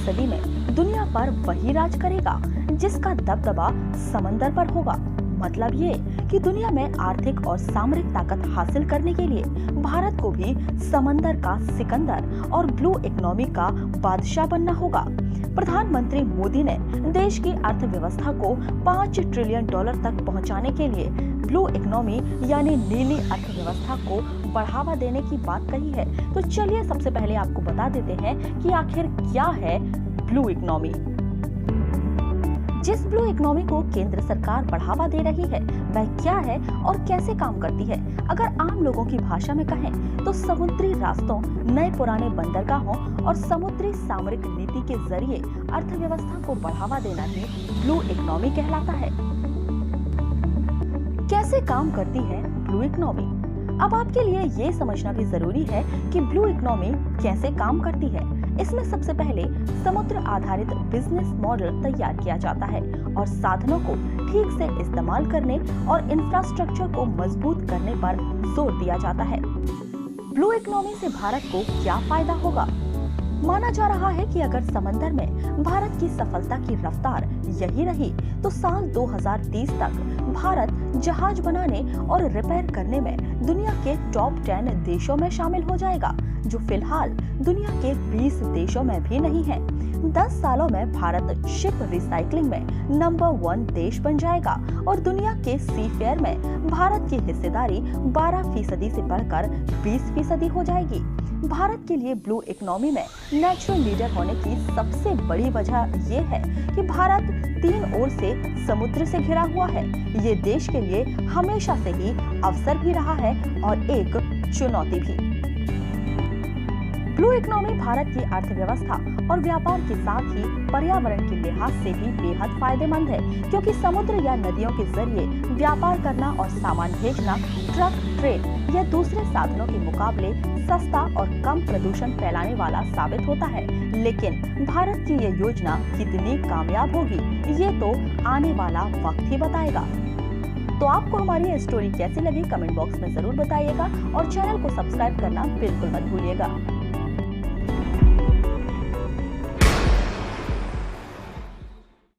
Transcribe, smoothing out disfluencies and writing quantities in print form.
सदी में दुनिया पर वही राज करेगा जिसका दबदबा समंदर पर होगा। मतलब ये कि दुनिया में आर्थिक और सामरिक ताकत हासिल करने के लिए भारत को भी समंदर का सिकंदर और ब्लू इकोनॉमी का बादशाह बनना होगा। प्रधानमंत्री मोदी ने देश की अर्थव्यवस्था को $5 ट्रिलियन तक पहुंचाने के लिए ब्लू इकोनॉमी यानी नीली अर्थव्यवस्था को बढ़ावा देने की बात कही है। तो चलिए सबसे पहले आपको बता देते हैं कि आखिर क्या है ब्लू इकोनॉमी। जिस ब्लू इकोनॉमी को केंद्र सरकार बढ़ावा दे रही है वह क्या है और कैसे काम करती है। अगर आम लोगों की भाषा में कहें तो समुद्री रास्तों, नए पुराने बंदरगाहों और समुद्री सामरिक नीति के जरिए अर्थव्यवस्था को बढ़ावा देना ही ब्लू इकोनॉमी कहलाता है। कैसे काम करती है ब्लू इकोनॉमी? अब आपके लिए ये समझना भी जरूरी है कि ब्लू इकोनॉमी कैसे काम करती है। इसमें सबसे पहले समुद्र आधारित बिजनेस मॉडल तैयार किया जाता है और साधनों को ठीक से इस्तेमाल करने और इंफ्रास्ट्रक्चर को मजबूत करने पर जोर दिया जाता है। ब्लू इकोनॉमी से भारत को क्या फायदा होगा? माना जा रहा है कि अगर समंदर में भारत की सफलता की रफ्तार यही रही तो साल 2030 तक भारत जहाज बनाने और रिपेयर करने में दुनिया के टॉप 10 देशों में शामिल हो जाएगा, जो फिलहाल दुनिया के 20 देशों में भी नहीं है। 10 सालों में भारत शिप रिसाइकलिंग में नंबर 1 देश बन जाएगा और दुनिया के सीफेयर में भारत की हिस्सेदारी 12% से बढ़कर 20% हो जाएगी। भारत के लिए ब्लू इकोनॉमी में नेचुरल लीडर होने की सबसे बड़ी वजह ये है कि भारत 3 ओर से समुद्र से घिरा हुआ है। ये देश के लिए हमेशा से ही अवसर भी रहा है और एक चुनौती भी। ब्लू इकोनॉमी भारत की अर्थव्यवस्था और व्यापार के साथ ही पर्यावरण के लिहाज से भी बेहद फायदेमंद है, क्योंकि समुद्र या नदियों के जरिए व्यापार करना और सामान भेजना ट्रक, ट्रेन या दूसरे साधनों के मुकाबले सस्ता और कम प्रदूषण फैलाने वाला साबित होता है। लेकिन भारत की ये योजना कितनी कामयाब होगी ये तो आने वाला वक्त ही बताएगा। तो आपको हमारी ये स्टोरी कैसी लगी कमेंट बॉक्स में जरूर बताइएगा और चैनल को सब्सक्राइब करना बिल्कुल मत भूलिएगा।